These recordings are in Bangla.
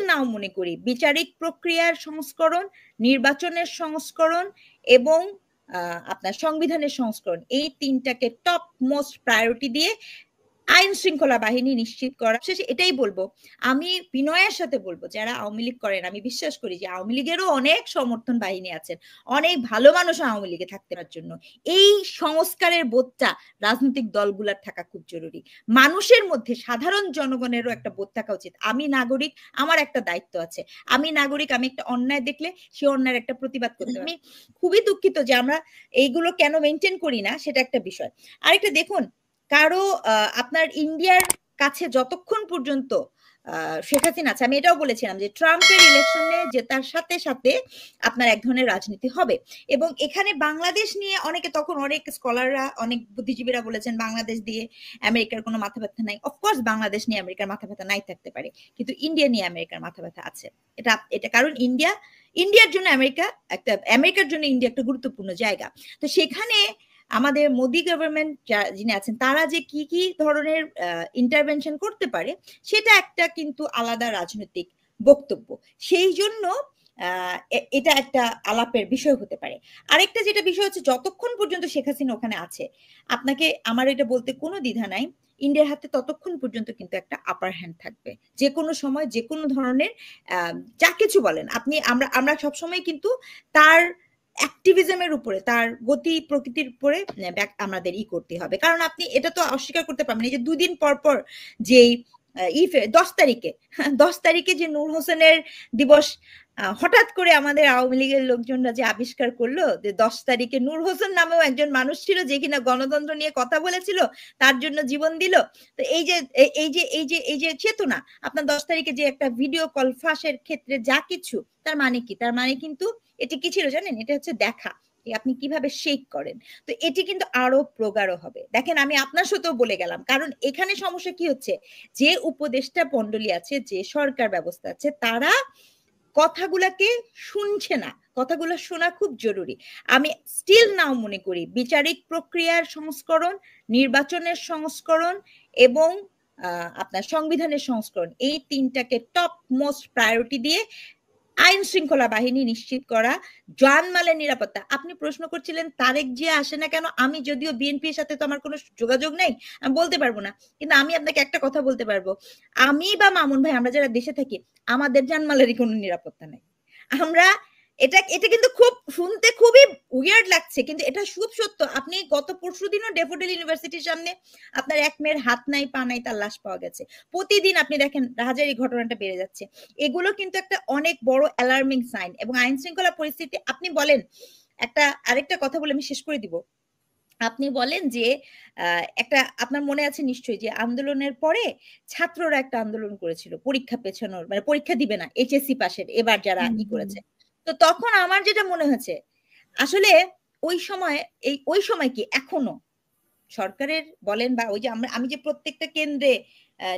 নাও মনে করি বিচারিক প্রক্রিয়ার সংস্করণ, নির্বাচনের সংস্করণ এবং আপনার সংবিধানের সংস্করণ, এই তিনটাকে টপ মোস্ট প্রায়োরিটি দিয়ে আইন শৃঙ্খলা বাহিনী নিশ্চিত করা। শেষে এটাই বলবো, আমি বিনয়ের সাথে বলবো যারা আওয়ামী লীগ করেন, আমি বিশ্বাস করি যে আওয়ামী লীগেরও অনেক সমর্থন বাহিনী আছেন, অনেক ভালো মানুষ আওয়ামী লীগে থাকতে পারার জন্য এই সংস্কারের বোধটা রাজনৈতিক দলগুলার থাকা খুব জরুরি। মানুষের মধ্যে সাধারণ জনগণেরও একটা বোধ থাকা উচিত, আমি নাগরিক, আমার একটা দায়িত্ব আছে, আমি নাগরিক, আমি একটা অন্যায় দেখলে সে অন্যায়ের একটা প্রতিবাদ করতে হবে। আমি খুবই দুঃখিত যে আমরা এইগুলো কেন মেনটেন করি না, সেটা একটা বিষয়। আরেকটা দেখুন, কারো আপনার ইন্ডিয়ার কাছে যতক্ষণ পর্যন্ত শেখ হাসিনা আছে, আমি এটাও বলেছিলাম যে ট্রাম্পের ইলেকশনে জেতার সাথে সাথে আপনার এক ধরনের রাজনীতি হবে। এবং এখানে বাংলাদেশ নিয়ে অনেকে, তখন অনেক স্কলাররা, অনেক বুদ্ধিজীবীরা বলেছেন বাংলাদেশ দিয়ে আমেরিকার কোনো মাথা ব্যথা নাই। অফকোর্স বাংলাদেশ নিয়ে আমেরিকার মাথা ব্যথা নাই থাকতে পারে, কিন্তু ইন্ডিয়া নিয়ে আমেরিকার মাথা ব্যথা আছে। এটা কারণ ইন্ডিয়ার জন্য আমেরিকার জন্য ইন্ডিয়া একটা গুরুত্বপূর্ণ জায়গা। তো সেখানে আমাদের মোদি গভর্নমেন্ট যিনি আছেন তারা যে কি কি ধরনের ইন্টারভেনশন করতে পারে সেটা একটা কিন্তু আলাদা রাজনৈতিক বক্তব্য, সেই জন্য এটা একটা আলাপের বিষয় হতে পারে। আরেকটা যেটা বিষয় হচ্ছে, যতক্ষণ পর্যন্ত শেখ হাসিনা ওখানে আছে, আপনাকে আমার এটা বলতে কোনো দ্বিধা নাই, ইন্ডিয়ার হাতে ততক্ষণ পর্যন্ত কিন্তু একটা আপার হ্যান্ড থাকবে। যে কোনো সময় যে কোনো ধরনের যা কিছু বলেন আপনি, আমরা সবসময় কিন্তু তার অ্যাক্টিভিজমের উপরে, তার গতি প্রকৃতির উপরে আমাদের করতে হবে। কারণ আপনি এটা তো অস্বীকার করতে পারবেন এই যে দুদিন পর পর যেই 10 তারিখে যে নূর হোসেনের দিবস হঠাৎ করে আমাদের আওয়ামী লীগের লোকজনরা যে আবিষ্কার করলো যে 10 তারিখে নূর হোসেন নামেও একজন মানুষ ছিল যে কিনা গণতন্ত্র নিয়ে কথা বলেছিল, তার জন্য জীবন দিল। তো এই যে চেতনা, আপনার 10 তারিখে যে একটা ভিডিও কল ফাঁসের ক্ষেত্রে যা কিছু, তার মানে কি? তার মানে কিন্তু এটি কি ছিল জানেন? এটা হচ্ছে দেখা আপনি কিভাবে শেক করেন। তো এটি কিন্তু আরো প্রগাঢ় হবে। দেখেন, আমি আপনার সাথেও বলে গেলাম, কারণ এখানে সমস্যা কি হচ্ছে, যে উপদেষ্টা মণ্ডলী আছে, যে সরকার ব্যবস্থা আছে, তারা কথাগুলাকে শুনছে না। কথাগুলো শোনা খুব জরুরি। আমি স্টিল নাও মনে করি বিচারিক প্রক্রিয়ার সংস্করণ, নির্বাচনের সংস্করণ এবং আপনার সংবিধানের সংস্করণ, এই তিনটাকে টপ মোস্ট প্রায়োরিটি দিয়ে আইন শৃঙ্খলা বাহিনী নিশ্চিত করা, জানমালের নিরাপত্তা। আপনি প্রশ্ন করছিলেন তারেক জিয়া আসে না কেন? আমি যদিও বিএনপির সাথে তো আমার কোনো যোগাযোগ নাই, আমি বলতে পারবো না, কিন্তু আমি আপনাকে একটা কথা বলতে পারবো, আমি বা মামুন ভাই, আমরা যারা দেশে থাকি, আমাদের জানমালেরই কোনো নিরাপত্তা নাই। আমরা এটা কিন্তু খুব শুনতে খুবই উইয়ার্ড লাগছে, কিন্তু এটা খুব সত্য। আপনি গত পরশুদিনও ডেফোডিল ইউনিভার্সিটির সামনে আপনার এক মেয়ের হাত নাই পা নাই, তার লাশ পাওয়া গেছে। প্রতিদিন আপনি দেখেন রাহাজারি ঘটনাটা বেড়ে যাচ্ছে। এগুলো কিন্তু একটা অনেক বড় অ্যালার্মিং সাইন। এবং আইন শৃঙ্খলা পরিস্থিতি, আপনি বলেন আরেকটা কথা বলে আমি শেষ করে দিব। আপনি বলেন যে একটা, আপনার মনে আছে নিশ্চয়ই যে আন্দোলনের পরে ছাত্ররা একটা আন্দোলন করেছিল পরীক্ষা পেছানোর, মানে পরীক্ষা দিবে না এইচএসসি পাশের, এবার যারা করেছে। তো তখন আমার যেটা মনে হয়েছে, আসলে ওই সময় কি এখনো সরকারের বলেন বা ওই যে আমি যে প্রত্যেকটা কেন্দ্রে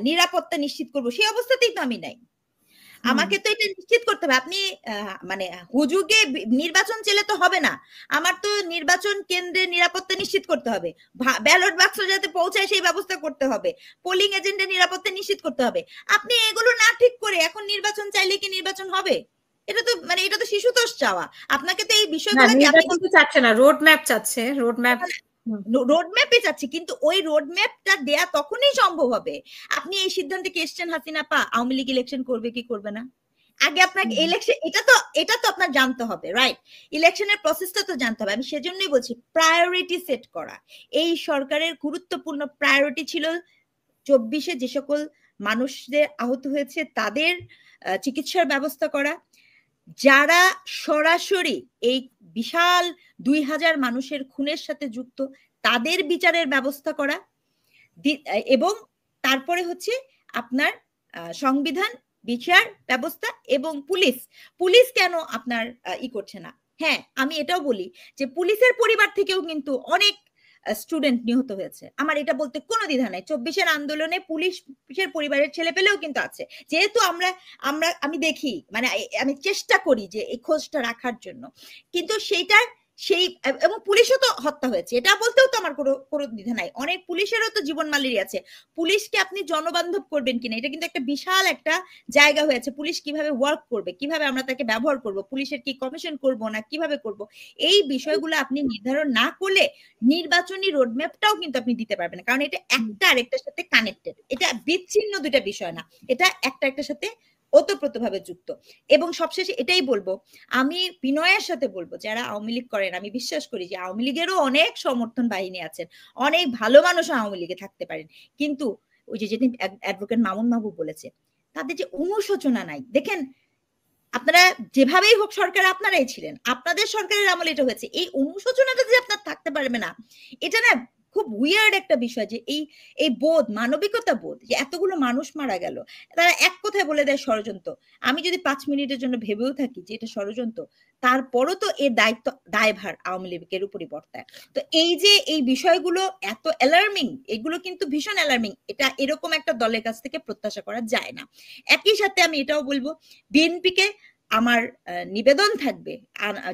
নিরাপত্তা নিশ্চিত করব, সেই অবস্থাতেই তো আমি নাই। আমাকে তো এটা নিশ্চিত করতে হবে। আপনি মানে হুজুগে নির্বাচন চেলে তো হবে না, আমার তো নির্বাচন কেন্দ্রে নিরাপত্তা নিশ্চিত করতে হবে, ব্যালট বাক্স যাতে পৌঁছায় সেই ব্যবস্থা করতে হবে, পোলিং এজেন্টের নিরাপত্তা নিশ্চিত করতে হবে। আপনি এগুলো না ঠিক করে এখন নির্বাচন চাইলে কি নির্বাচন হবে? এটা তো শিশুতোষ চাওয়া। আপনাকে তো এই বিষয়গুলোকে চাচ্ছে না, রোড ম্যাপ চাচ্ছে, রোড ম্যাপে চাচ্ছি, কিন্তু ওই রোড ম্যাপটা দেয়া তখনই সম্ভব হবে আপনি এই সিদ্ধান্তে কি এসছেন হাসিনা পা আওয়ামী লীগ ইলেকশন করবে কি করবে না। আগে আপনাকে ইলেকশন, এটা তো আপনার জানতে হবে, রাইট? ইলেকশনের প্রসেসটা তো জানতে হবে। আমি সেজন্যই বলছি প্রায়োরিটি সেট করা। এই সরকারের গুরুত্বপূর্ণ প্রায়োরিটি ছিল 24-এ যে সকল মানুষদের আহত হয়েছে তাদের চিকিৎসার ব্যবস্থা করা, যারা সরাসরি এই বিশাল 2000 মানুষের খুনের সাথে যুক্ত তাদের বিচারের ব্যবস্থা করা, এবং তারপরে হচ্ছে আপনার সংবিধান, বিচার ব্যবস্থা এবং পুলিশ কেন আপনার করছে না। হ্যাঁ, আমি এটাও বলি যে পুলিশের পরিবার থেকেও কিন্তু অনেক স্টুডেন্ট নিহত হয়েছে, আমার এটা বলতে কোনো দ্বিধা নাই। 24-এর আন্দোলনে পুলিশের পরিবারের ছেলে পেলেও কিন্তু আছে। যেহেতু আমি দেখি, মানে আমি চেষ্টা করি যে এই খোঁজটা রাখার জন্য, কিন্তু সেই এবং পুলিশও তো হত্যা হয়েছে, এটা বলতেও তো আমার কোনো দ্বিধা নাই। অনেক পুলিশেরও তো জীবন মালেরই আছে। পুলিশকে আপনি জনবান্ধব করবেন কিনা, এটা কিন্তু একটা বিশাল একটা জায়গা হয়েছে। পুলিশ কিভাবে ওয়ার্ক করবে, কিভাবে আমরা তাকে ব্যবহার করব, পুলিশের কি কমিশন করব না কিভাবে করব, এই বিষয়গুলো আপনি নির্ধারণ না করলে নির্বাচনী রোডম্যাপটাও কিন্তু আপনি দিতে পারবেন না। কারণ এটা একটা আরেকটার সাথে কানেক্টেড, এটা বিচ্ছিন্ন দুইটা বিষয় না, এটা একটা একটার সাথে ওতপ্রোতভাবে যুক্ত। এবং সবশেষে এটাই বলবো, আমি বিনয়ের সাথে বলবো, যারা আওয়ামী লীগ করেন, আমি বিশ্বাস করি যে আওয়ামী লীগেরও অনেক সমর্থন বাহিনী আছেন, অনেক ভালো মানুষ আওয়ামী লীগে থাকতে পারেন, কিন্তু ওই যে যেদিন অ্যাডভোকেট মামুন মাহবুব বলেছে, তাদের যে অনুশোচনা নাই। দেখেন, আপনারা যেভাবেই হোক সরকার আপনারাই ছিলেন, আপনাদের সরকারের আমলে এটা হয়েছে, এই অনুশোচনাটা যে আপনার থাকতে পারবে না, এটা না খুব উইয়ার্ড একটা বিষয়। যে এই বোধ, মানবিকতা বোধ, যে এতগুলো মানুষ মারা গেল, তারা এক কথায় বলে দেয় ষড়যন্ত্র। আমি যদি 5 মিনিটের জন্য ভেবেও থাকি যে এটা ষড়যন্ত্র, তারপরও তো এর দায়ভার আওয়ামী লীগের উপরই বর্তায়। তো এই যে এই বিষয়গুলো এত অ্যালার্মিং, এগুলো কিন্তু ভীষণ অ্যালার্মিং, এটা এরকম একটা দলের কাছ থেকে প্রত্যাশা করা যায় না। একই সাথে আমি এটাও বলবো, বিএনপিকে আমার নিবেদন থাকবে,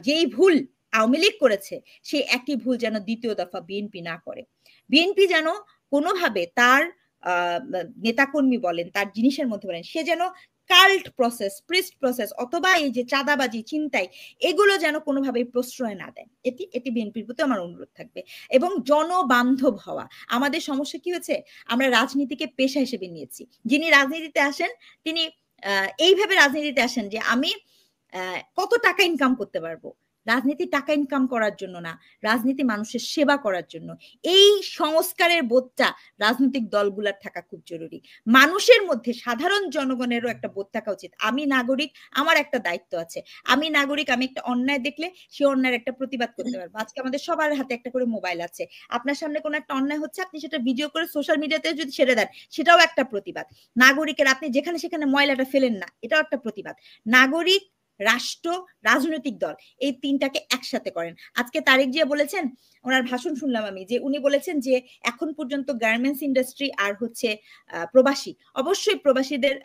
যেই ভুল আওয়ামী লীগ করেছে সেই একই ভুল যেন দ্বিতীয় দফা বিএনপি না করে। বিএনপি যেন কোনোভাবে তার নেতাকর্মী বলেন, তার জিনিসের মধ্যে বলেন, সে যেন কাল্ট প্রসেস, প্রিস্ট প্রসেস অথবা এই যে চাঁদাবাজি, চিন্তাই, এগুলো যেন কোনোভাবেই প্রশ্রয় না দেয়। এটি বিএনপির প্রতি আমার অনুরোধ থাকবে। এবং জনবান্ধব হওয়া। আমাদের সমস্যা কি হয়েছে, আমরা রাজনীতিকে পেশা হিসেবে নিয়েছি। যিনি রাজনীতিতে আসেন তিনি এইভাবে রাজনীতিতে আসেন যে আমি কত টাকা ইনকাম করতে পারবো। রাজনীতি টাকা ইনকাম করার জন্য না, রাজনীতি মানুষের সেবা করার জন্য। এই সংস্কারের বোধটা রাজনৈতিক দলগুলোর থাকা খুব জরুরি। মানুষের মধ্যে, সাধারণ জনগণেরও একটা বোধ থাকা উচিত, আমি নাগরিক, আমার একটা দায়িত্ব আছে। আমি নাগরিক, আমি একটা অন্যায় দেখলে সে অন্যায়ের একটা প্রতিবাদ করতে পারবো। আজকে আমাদের সবার হাতে একটা করে মোবাইল আছে, আপনার সামনে কোনো একটা অন্যায় হচ্ছে, আপনি সেটা ভিডিও করে সোশ্যাল মিডিয়াতে যদি ছেড়ে দেন, সেটাও একটা প্রতিবাদ। নাগরিকের, আপনি যেখানে সেখানে ময়লাটা ফেলেন না, এটাও একটা প্রতিবাদ। নাগরিক, রাষ্ট্র, রাজনৈতিক দল, এই তিনটাকে একসাথে করেন। আজকে তারেক জিয়া বলেছেন, ওনার ভাষণ শুনলাম আমি, যে উনি বলেছেন যে এখন পর্যন্ত গার্মেন্টস ইন্ডাস্ট্রি আর হচ্ছে প্রবাসী, অবশ্যই প্রবাসীদের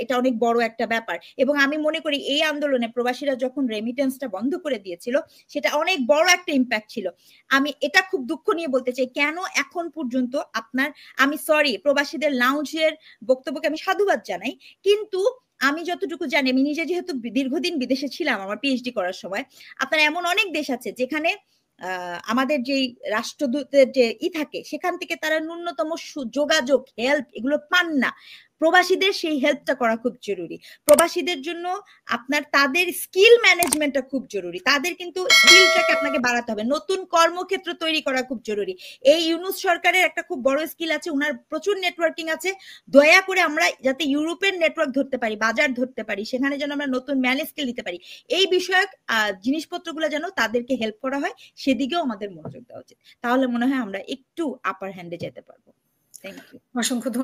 এটা অনেক বড় একটা ব্যাপার। এবং আমি মনে করি এই আন্দোলনে প্রবাসীরা যখন রেমিটেন্সটা বন্ধ করে দিয়েছিল, সেটা অনেক বড় একটা ইম্প্যাক্ট ছিল। আমি এটা খুব দুঃখ নিয়ে বলতে চাই, কেন এখন পর্যন্ত আপনার, আমি সরি, প্রবাসীদের লাউঞ্জের বক্তব্যকে আমি সাধুবাদ জানাই, কিন্তু আমি যতটুকু জানি, আমি নিজে যেহেতু দীর্ঘদিন বিদেশে ছিলাম আমার পিএইচডি করার সময়, আপনার এমন অনেক দেশ আছে যেখানে আমাদের যেই রাষ্ট্রদূতের যে থাকে, সেখান থেকে তারা ন্যূনতম যোগাযোগ, হেল্প এগুলো পান না। প্রবাসীদের সেই হেল্পটা করা খুব জরুরি। প্রবাসীদের জন্য আপনার তাদের স্কিল ম্যানেজমেন্টটা খুব জরুরি। তাদের কিন্তু স্কিলটাকে আপনাকে বাড়াতে হবে, নতুন কর্মক্ষেত্র তৈরি করা খুব জরুরি। এই ইউনূস সরকারের একটা খুব বড় স্কিল আছে, ওনার প্রচুর নেটওয়ার্কিং আছে। দয়া করে আমরা যাতে ইউরোপের নেটওয়ার্ক ধরতে পারি, বাজার ধরতে পারি, সেখানে যেন আমরা নতুন ম্যান স্কিল দিতে পারি, এই বিষয়ক জিনিসপত্রগুলো যেন তাদেরকে হেল্প করা হয়, সেদিকেও আমাদের মনোযোগ দেওয়া উচিত। তাহলে মনে হয় আমরা একটু আপার হ্যান্ডে যেতে পারবো। Thank you. অসংখ্য